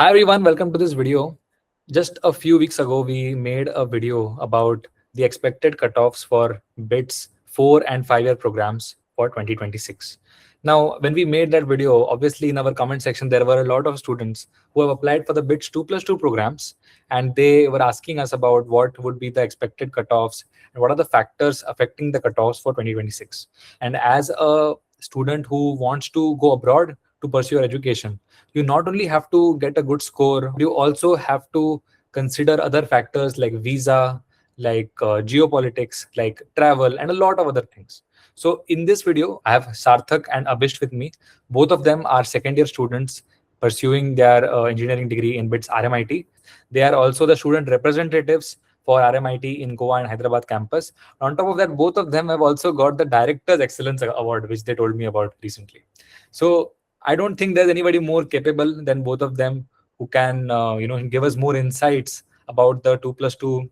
Hi everyone, welcome to this video. Just a few weeks ago, we made a video about the expected cutoffs for BITS 4 and 5-year programs for 2026. Now, when we made that video, obviously in our comment section, there were a lot of students who have applied for the BITS 2+2 programs, and they were asking us about what would be the expected cutoffs and what are the factors affecting the cutoffs for 2026. And as a student who wants to go abroad to pursue your education, you not only have to get a good score, you also have to consider other factors like visa, like geopolitics, like travel, and a lot of other things. So in this video, I have Sarthak and Abhisht with me. Both of them are second year students pursuing their engineering degree in BITS RMIT. They are also the student representatives for RMIT in Goa and Hyderabad campus. On top of that, both of them have also got the Director's Excellence Award, which they told me about recently. So I don't think there's anybody more capable than both of them who can, give us more insights about the 2+2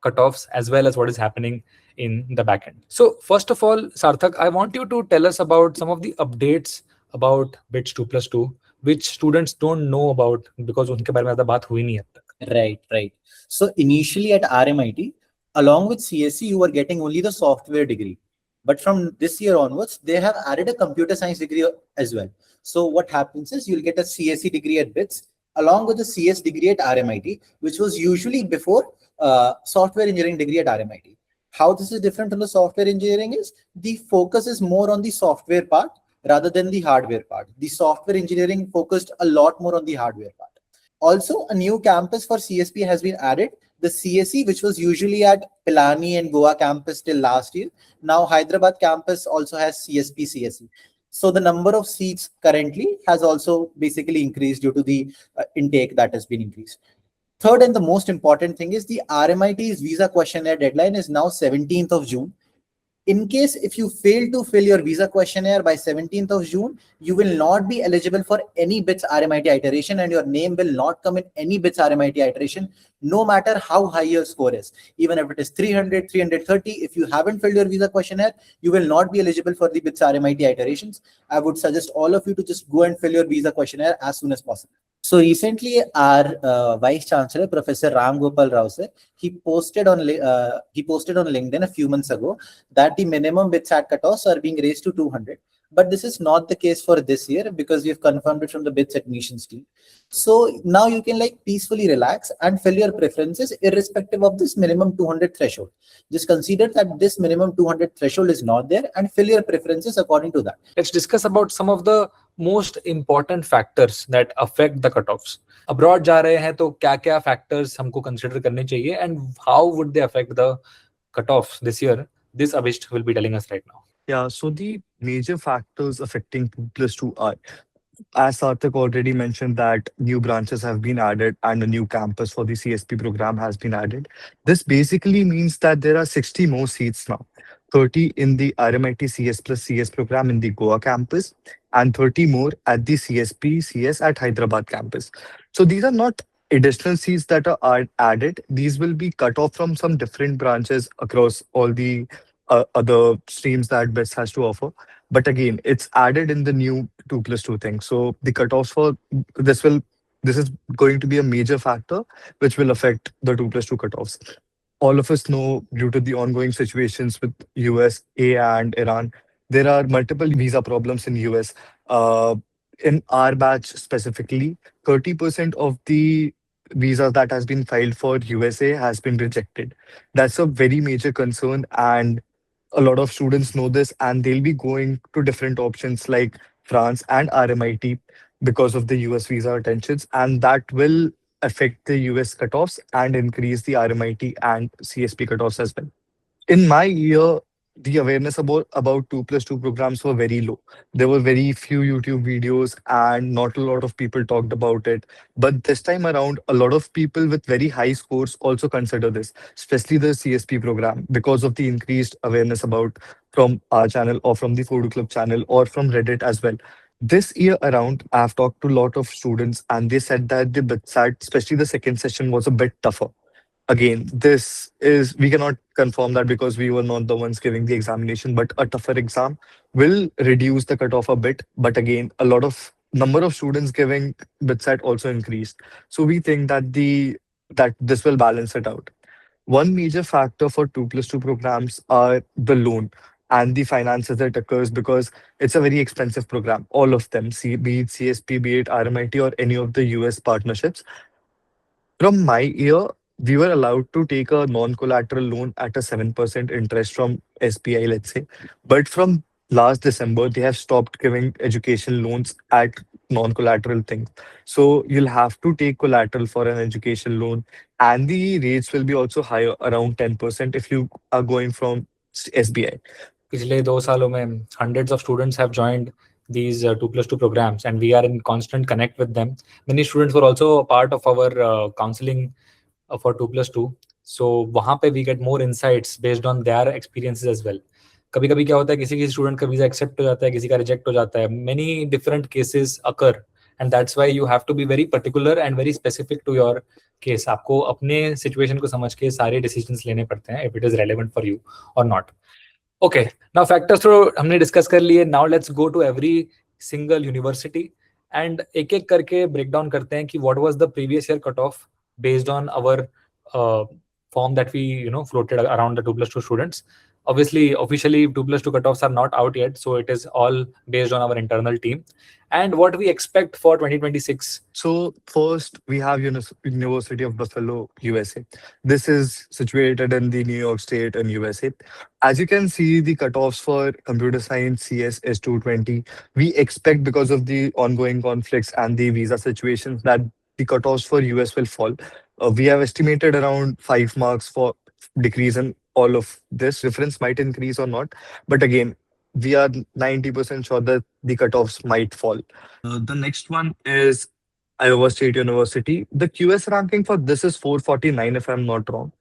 cutoffs as well as what is happening in the backend. So first of all, Sarthak, I want you to tell us about some of the updates about BITS 2+2, which students don't know about because उनके बारे में ज़्यादा बात हुई नहीं है अब तक. Right. So initially at RMIT, along with CSC, you were getting only the software degree. But from this year onwards, they have added a computer science degree as well. So what happens is you'll get a CSC degree at BITS along with the CS degree at RMIT, which was usually before software engineering degree at RMIT. How this is different from the software engineering is the focus is more on the software part rather than the hardware part. The software engineering focused a lot more on the hardware part. Also, a new campus for CSP has been added. The CSE, which was usually at Pilani and Goa campus till last year, now Hyderabad campus also has CSP CSE. So the number of seats currently has also basically increased due to the intake that has been increased. Third and the most important thing is the RMIT's visa questionnaire deadline is now 17th of June. In case if you fail to fill your visa questionnaire by 17th of June, you will not be eligible for any BITS RMIT iteration and your name will not come in any BITS RMIT iteration, no matter how high your score is. Even if it is 300, 330, if you haven't filled your visa questionnaire, you will not be eligible for the BITS RMIT iterations. I would suggest all of you to just go and fill your visa questionnaire as soon as possible. So recently, our Vice Chancellor, Professor Ram Gopal Rao sir, he posted on LinkedIn a few months ago that the minimum BITSAT cutoffs are being raised to 200. But this is not the case for this year because we've confirmed it from the BITS admissions team. So now you can peacefully relax and fill your preferences irrespective of this minimum 200 threshold. Just consider that this minimum 200 threshold is not there and fill your preferences according to that. Let's discuss about some of the most important factors that affect the cutoffs. Abroad जा रहे हैं तो क्या-क्या factors हमको consider करने चाहिए and how would they affect the cutoffs this year? This Abhisht will be telling us right now. Yeah, so the major factors affecting 2+2 are, as Sarthak already mentioned, that new branches have been added and a new campus for the CSP program has been added. This basically means that there are 60 more seats now, 30 in the RMIT CS plus CS program in the Goa campus and 30 more at the CSP CS at Hyderabad campus. So these are not additional seats that are added. These will be cut off from some different branches across all the other streams that BITS has to offer. But again, it's added in the new 2+2 thing. So the cutoffs for this is going to be a major factor which will affect the 2+2 cutoffs. All of us know, due to the ongoing situations with USA and Iran, there are multiple visa problems in US. In our batch specifically, 30% of the visas that has been filed for USA has been rejected. That's a very major concern, and a lot of students know this, and they'll be going to different options like France and RMIT because of the US visa tensions, and that will affect the US cutoffs and increase the RMIT and CSP cutoffs as well. In my year, the awareness about 2+2 programs were very low. There were very few YouTube videos and not a lot of people talked about it. But this time around, a lot of people with very high scores also consider this, especially the CSP program, because of the increased awareness about from our channel or from the Phodu Club channel or from Reddit as well. This year around, I've talked to a lot of students and they said that the BITSAT, especially the second session, was a bit tougher. Again, we cannot confirm that because we were not the ones giving the examination, but a tougher exam will reduce the cutoff a bit. But again, a lot of number of students giving BitSat also increased. So we think that that this will balance it out. One major factor for 2+2 programs are the loan and the finances that occurs because it's a very expensive program. All of them, be it CSP, be it RMIT, or any of the US partnerships. From my year, we were allowed to take a non-collateral loan at a 7% interest from SBI, let's say. But from last December, they have stopped giving education loans at non-collateral things. So you'll have to take collateral for an education loan, and the rates will be also higher, around 10% if you are going from SBI. पिछले 2 सालों में hundreds of students have joined these 2+2 programs, and we are in constant connect with them. Many students were also a part of our counseling for 2+2. So वहाँ पे we get more insights based on their experiences as well. कभी कभी क्या होता है, किसी student का visa accept हो जाता है, किसी का रिजेक्ट हो जाता है. Many different cases occur, and that's why you have to be very particular and very specific to your case. आपको अपने सिचुएशन को समझ के सारे डिसीजंस लेने पड़ते हैं if it is relevant for you or not. Okay, now factors तो हमने डिस्कस कर लिए. Now let's go to every single university and एक एक करके break down करते हैं कि what was the previous year cutoff based on our form that we floated around the 2+2 students. Obviously, officially 2+2 cutoffs are not out yet, so it is all based on our internal team and what we expect for 2026. So first, we have University of Buffalo, USA. This is situated in the New York State in USA. As you can see, the cutoffs for computer science CS is 220. We expect because of the ongoing conflicts and the visa situations that the cutoffs for US will fall. We have estimated around 5 marks for decrease in all of this. Difference might increase or not. But again, we are 90% sure that the cutoffs might fall. The next one is Iowa State University. The QS ranking for this is 449, if I'm not wrong.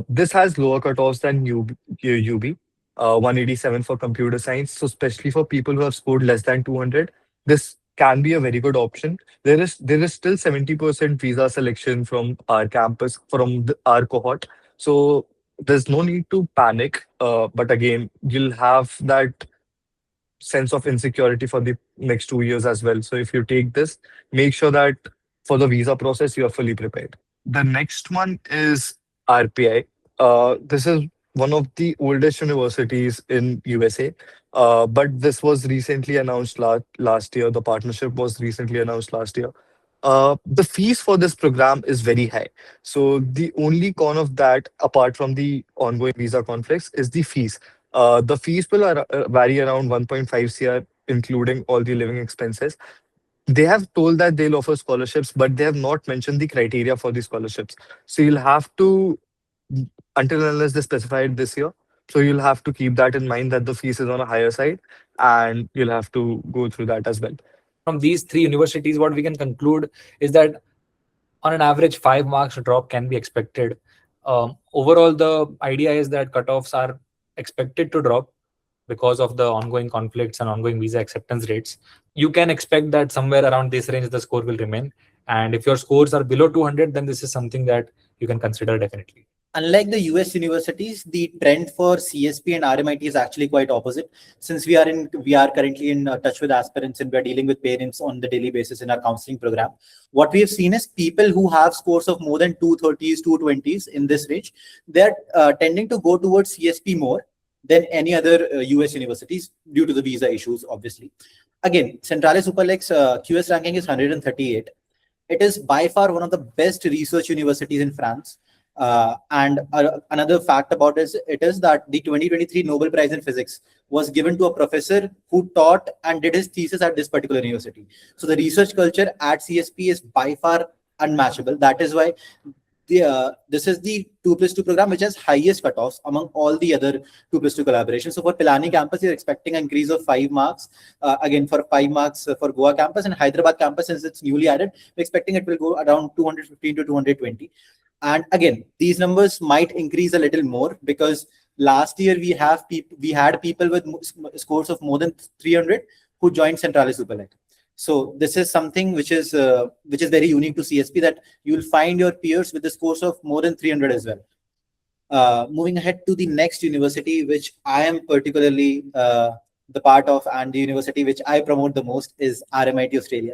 This has lower cutoffs than UB, 187 for computer science. So especially for people who have scored less than 200, this can be a very good option. There is still 70% visa selection from our campus, from our cohort. So there's no need to panic. But again, you'll have that sense of insecurity for the next 2 years as well. So if you take this, make sure that for the visa process, you are fully prepared. The next one is RPI. This is one of the oldest universities in USA, but this was recently announced last year. The partnership was recently announced last year. The fees for this program is very high. So the only con of that, apart from the ongoing visa conflicts, is the fees. The fees will vary around 1.5 CR, including all the living expenses. They have told that they'll offer scholarships, but they have not mentioned the criteria for the scholarships. So you'll have to, until and unless they specify it this year, so you'll have to keep that in mind that the fees is on a higher side, and you'll have to go through that as well. From these three universities, what we can conclude is that on an average, 5 marks drop can be expected. Overall, the idea is that cutoffs are expected to drop because of the ongoing conflicts and ongoing visa acceptance rates. You can expect that somewhere around this range, the score will remain. And if your scores are below 200, then this is something that you can consider definitely. Unlike the US universities, the trend for CSP and RMIT is actually quite opposite. Since we are currently in touch with aspirants and we are dealing with parents on the daily basis in our counseling program, what we have seen is people who have scores of more than 230s, 220s in this range, they're tending to go towards CSP more than any other US universities due to the visa issues, obviously. Again, CentraleSupélec's QS ranking is 138. It is by far one of the best research universities in France. And another fact about it is that the 2023 Nobel Prize in Physics was given to a professor who taught and did his thesis at this particular university. So the research culture at CSP is by far unmatchable. That is why this is the 2+2 program which has highest cutoffs among all the other 2+2 collaborations. So for Pilani campus, you're expecting an increase of 5 marks. Again, for 5 marks for Goa campus, and Hyderabad campus, since it's newly added, we're expecting it will go around 215 to 220. And again, these numbers might increase a little more because last year we had people with scores of more than 300 who joined CentraleSupélec. So this is something which is very unique to CSP, that you will find your peers with the scores of more than 300 as well. Moving ahead to the next university, which I am particularly the part of and the university which I promote the most is RMIT Australia.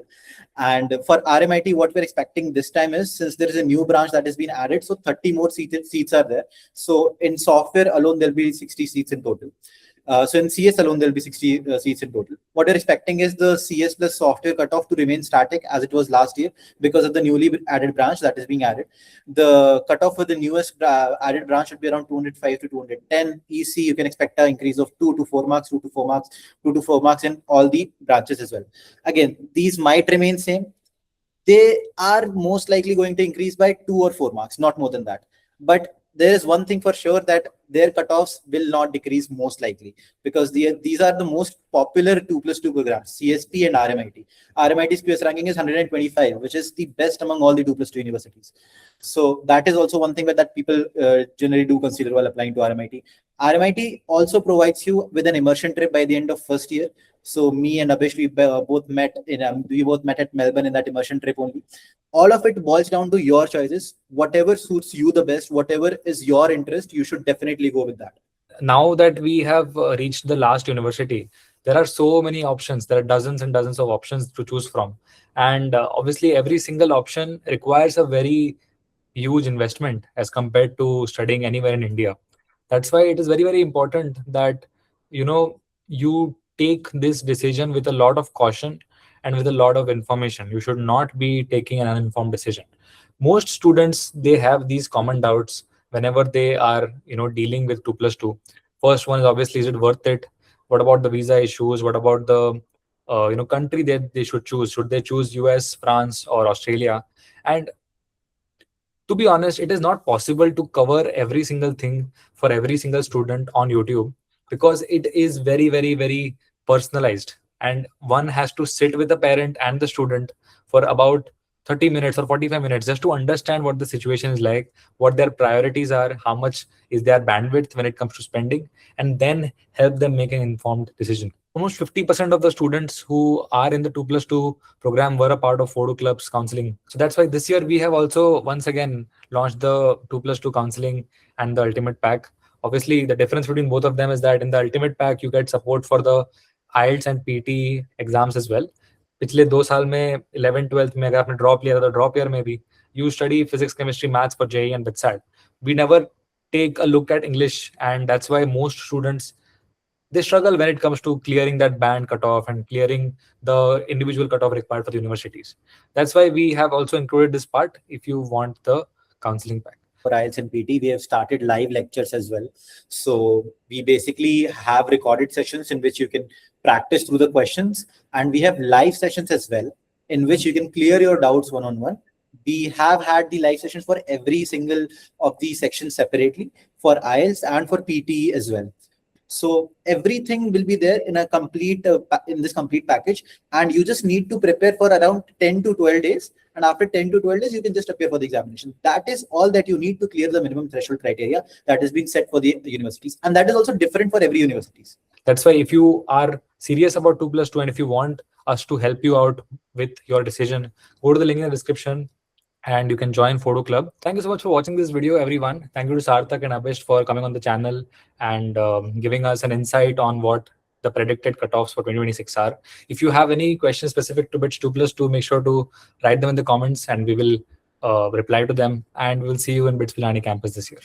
And for RMIT, what we're expecting this time is, since there is a new branch that has been added, so 30 more seats are there. So in software alone, there'll be 60 seats in total. So in CS alone, there'll be 60 seats in total. What we're expecting is the CS plus software cutoff to remain static as it was last year because of the newly added branch that is being added. The cutoff for the newest added branch should be around 205 to 210. EC, you can expect an increase of 2 to 4 marks, 2 to 4 marks, 2 to 4 marks in all the branches as well. Again, these might remain same. They are most likely going to increase by 2 or 4 marks, not more than that. But there is one thing for sure, that their cutoffs will not decrease most likely, because these are the most popular 2+2 programs, CSP and RMIT. RMIT's QS ranking is 125, which is the best among all the 2+2 universities. So that is also one thing that people generally do consider while applying to RMIT. RMIT also provides you with an immersion trip by the end of first year. So me and Abhish, we both met at Melbourne in that immersion trip only. All of it boils down to your choices. Whatever suits you the best, whatever is your interest, you should definitely go with that. Now that we have reached the last university, there are so many options. There are dozens and dozens of options to choose from. And obviously, every single option requires a very huge investment as compared to studying anywhere in India. That's why it is very, very important that, you take this decision with a lot of caution and with a lot of information. You should not be taking an uninformed decision. Most students, they have these common doubts whenever they are, dealing with 2+2. First one is obviously, is it worth it? What about the visa issues? What about the country that they should choose? Should they choose US, France, or Australia? And to be honest, it is not possible to cover every single thing for every single student on YouTube, because it is very, very, very personalized. And one has to sit with the parent and the student for about 30 minutes or 45 minutes just to understand what the situation is like, what their priorities are, how much is their bandwidth when it comes to spending, and then help them make an informed decision. Almost 50% of the students who are in the 2+2 program were a part of Phodu Club's counseling. So that's why this year we have also once again launched the 2+2 counseling and the ultimate pack. Obviously, the difference between both of them is that in the ultimate pack, you get support for the IELTS and PT exams as well. पिछले 2 साल में 11th-12th में अगर आपने drop लिया था तो drop year में भी you study physics, chemistry, maths for JEE and BITSAT. We never take a look at English, and that's why most students, they struggle when it comes to clearing that band cutoff and clearing the individual cutoff required for the universities. That's why we have also included this part if you want the counseling pack. For IELTS and PT, we have started live lectures as well. So we basically have recorded sessions in which you can practice through the questions, and we have live sessions as well in which you can clear your doubts one-on-one. We have had the live sessions for every single of these sections separately, for IELTS and for PT as well. So everything will be there in a complete in this complete package, and you just need to prepare for around 10 to 12 days. And after 10 to 12 days, you can just appear for the examination. That is all that you need to clear the minimum threshold criteria that has been set for the universities, and that is also different for every universities. That's why if you are serious about 2+2 and if you want us to help you out with your decision, go to the link in the description and you can join Phodu Club. Thank you so much for watching this video, everyone. Thank you to Sarthak and Abhish for coming on the channel and giving us an insight on what the predicted cutoffs for 2026 are. If you have any questions specific to BITS 2+2, make sure to write them in the comments and we will reply to them. And we'll see you in BITS Pilani campus this year.